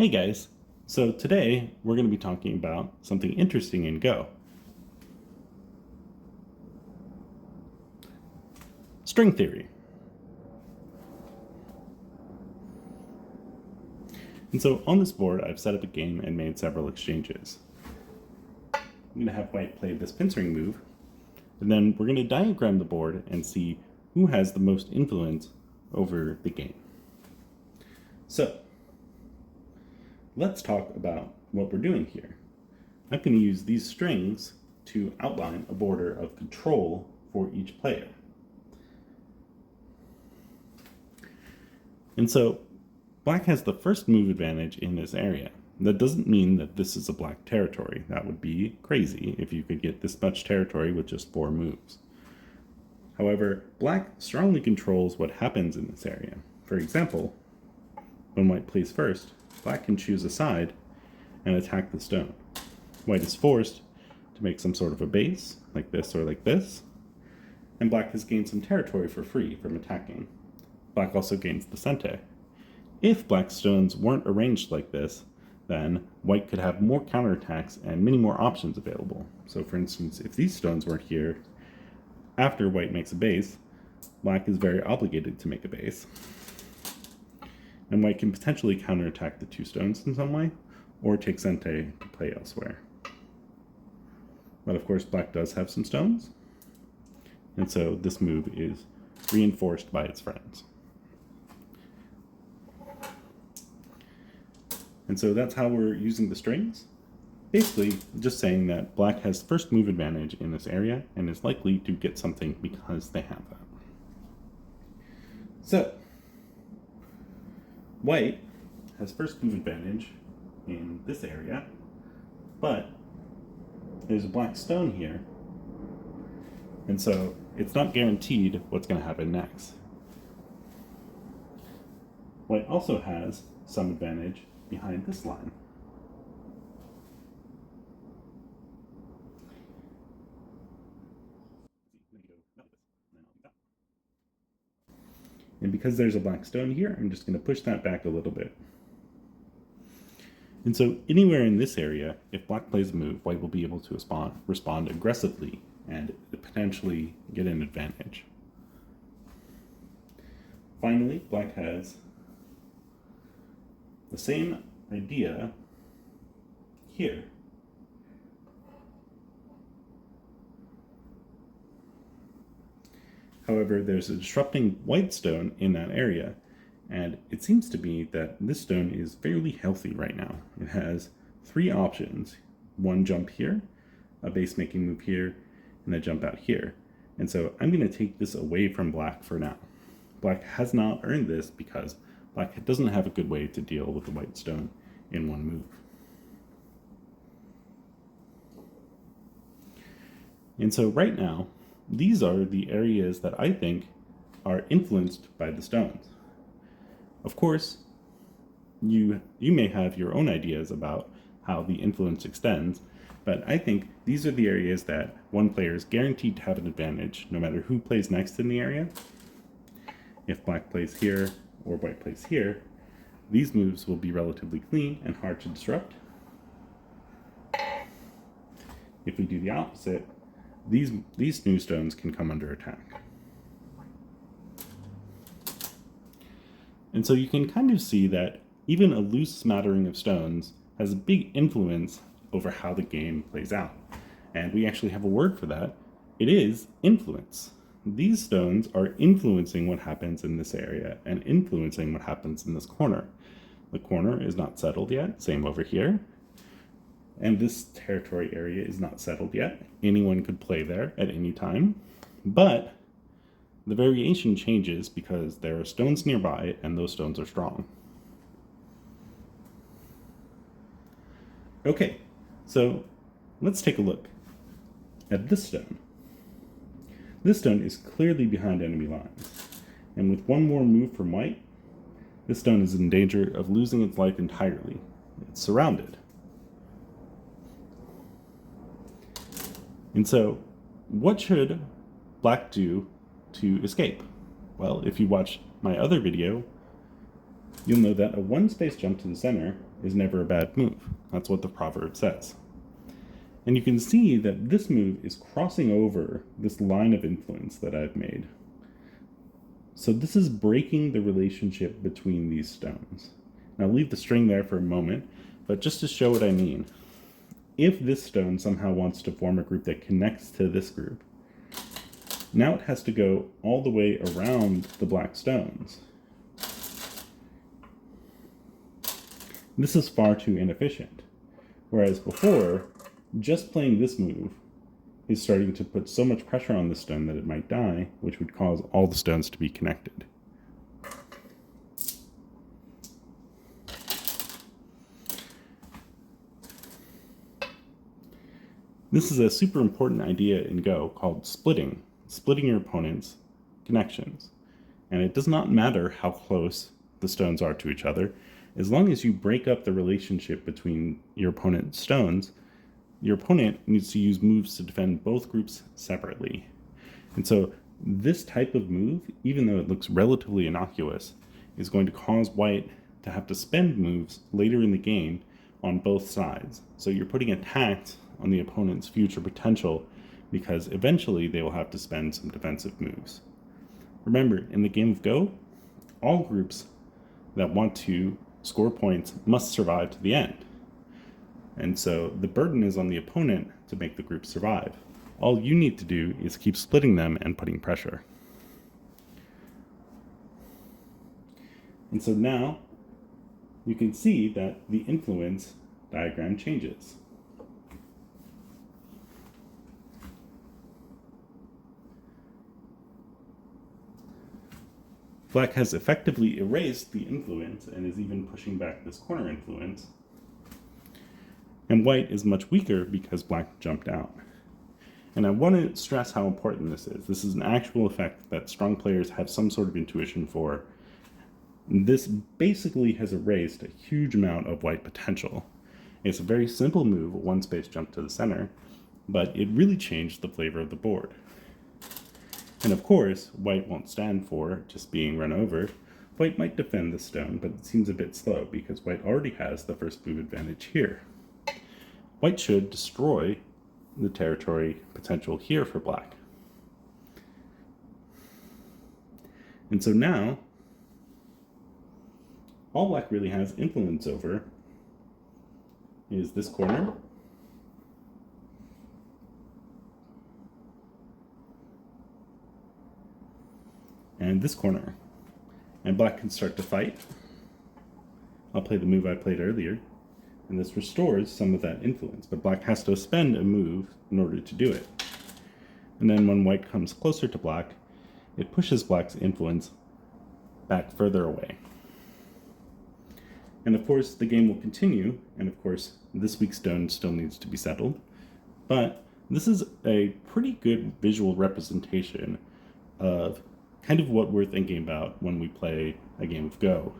Hey guys, so today we're going to be talking about something interesting in Go. String theory. And so on this board I've set up a game and made several exchanges. I'm going to have white play this pincering move, and then we're going to diagram the board and see who has the most influence over the game. So let's talk about what we're doing here. I'm going to use these strings to outline a border of control for each player. And so black has the first move advantage in this area. That doesn't mean that this is a black territory. That would be crazy if you could get this much territory with just 4 moves. However, black strongly controls what happens in this area. For example, when white plays first, black can choose a side and attack the stone. White is forced to make some sort of a base, like this or like this, and black has gained some territory for free from attacking. Black also gains the center. If black stones weren't arranged like this, then white could have more counterattacks and many more options available. So for instance, if these stones weren't here, after white makes a base, black is very obligated to make a base. And white can potentially counterattack the 2 stones in some way, or take center to play elsewhere. But of course black does have some stones, and so this move is reinforced by its friends. And so that's how we're using the strings. Basically, just saying that black has first move advantage in this area and is likely to get something because they have that. So, white has first move advantage in this area, but there's a black stone here, and so it's not guaranteed what's going to happen next. White also has some advantage behind this line. And because there's a black stone here, I'm just going to push that back a little bit. And so anywhere in this area, if black plays a move, white will be able to respond aggressively and potentially get an advantage. Finally, black has the same idea here. However, there's a disrupting white stone in that area, and it seems to be that this stone is fairly healthy right now. It has 3 options: one jump here, a base making move here, and a jump out here. And so I'm going to take this away from black for now. Black has not earned this because black doesn't have a good way to deal with the white stone in one move. And so right now, these are the areas that I think are influenced by the stones. Of course, you may have your own ideas about how the influence extends, but I think these are the areas that one player is guaranteed to have an advantage no matter who plays next in the area. If black plays here or white plays here, these moves will be relatively clean and hard to disrupt. If we do the opposite, these new stones can come under attack. And so you can kind of see that even a loose smattering of stones has a big influence over how the game plays out. And we actually have a word for that. It is influence. These stones are influencing what happens in this area and influencing what happens in this corner. The corner is not settled yet, same over here. And this territory area is not settled yet. Anyone could play there at any time. But the variation changes because there are stones nearby and those stones are strong. Okay, so let's take a look at this stone. This stone is clearly behind enemy lines, and with one more move from white, this stone is in danger of losing its life entirely. It's surrounded. And so, what should black do to escape? Well, if you watch my other video, you'll know that a 1 space jump to the center is never a bad move. That's what the proverb says. And you can see that this move is crossing over this line of influence that I've made. So this is breaking the relationship between these stones. Now I'll leave the string there for a moment, but just to show what I mean, if this stone somehow wants to form a group that connects to this group, now it has to go all the way around the black stones. This is far too inefficient. Whereas before, just playing this move is starting to put so much pressure on the stone that it might die, which would cause all the stones to be connected. This is a super important idea in Go called splitting your opponent's connections. And it does not matter how close the stones are to each other. As long as you break up the relationship between your opponent's stones, your opponent needs to use moves to defend both groups separately. And so this type of move, even though it looks relatively innocuous, is going to cause white to have to spend moves later in the game on both sides. So you're putting a tax on the opponent's future potential because eventually they will have to spend some defensive moves. Remember, in the game of Go, all groups that want to score points must survive to the end. And so the burden is on the opponent to make the group survive. All you need to do is keep splitting them and putting pressure. And so now you can see that the influence diagram changes. Black has effectively erased the influence and is even pushing back this corner influence. And white is much weaker because black jumped out. And I want to stress how important this is. This is an actual effect that strong players have some sort of intuition for. This basically has erased a huge amount of white potential. It's a very simple move, a one space jump to the center, but it really changed the flavor of the board. And of course, white won't stand for just being run over. White might defend the stone, but it seems a bit slow because white already has the first move advantage here. White should destroy the territory potential here for black. And so now, all black really has influence over is this corner, and this corner. And black can start to fight. I'll play the move I played earlier, and this restores some of that influence, but black has to spend a move in order to do it. And then when white comes closer to black, it pushes black's influence back further away. And of course, the game will continue, and of course, this weak stone still needs to be settled, but this is a pretty good visual representation of kind of what we're thinking about when we play a game of Go,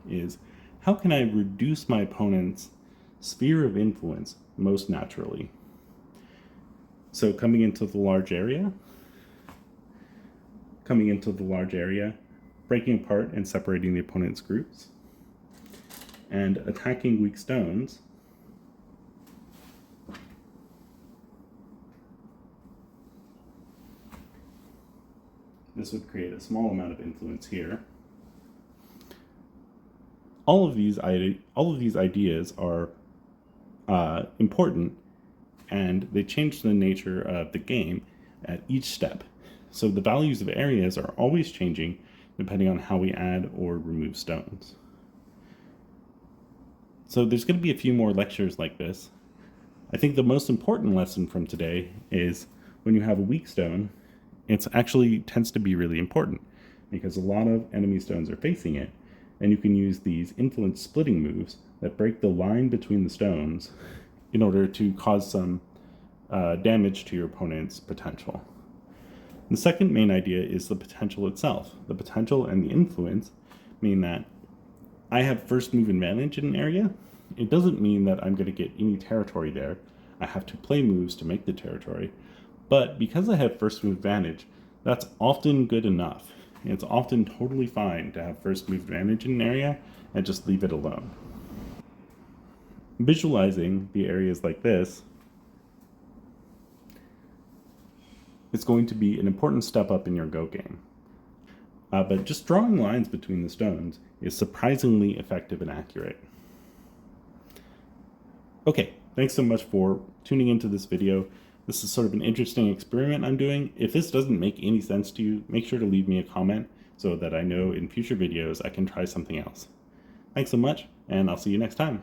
is how can I reduce my opponent's sphere of influence most naturally? So coming into the large area, breaking apart and separating the opponent's groups, and attacking weak stones, this would create a small amount of influence here. All of these ideas are important, and they change the nature of the game at each step. So the values of areas are always changing depending on how we add or remove stones. So there's going to be a few more lectures like this. I think the most important lesson from today is when you have a weak stone, it actually tends to be really important because a lot of enemy stones are facing it, and you can use these influence splitting moves that break the line between the stones in order to cause some damage to your opponent's potential. The second main idea is the potential itself. The potential and the influence mean that I have first move advantage in an area. It doesn't mean that I'm going to get any territory there. I have to play moves to make the territory. But because I have first move advantage, that's often good enough. It's often totally fine to have first move advantage in an area and just leave it alone. visualizing the areas like this is going to be an important step up in your Go game. But just drawing lines between the stones is surprisingly effective and accurate. Okay, thanks so much for tuning into this video. This is sort of an interesting experiment I'm doing. If this doesn't make any sense to you, make sure to leave me a comment so that I know in future videos I can try something else. Thanks so much, and I'll see you next time.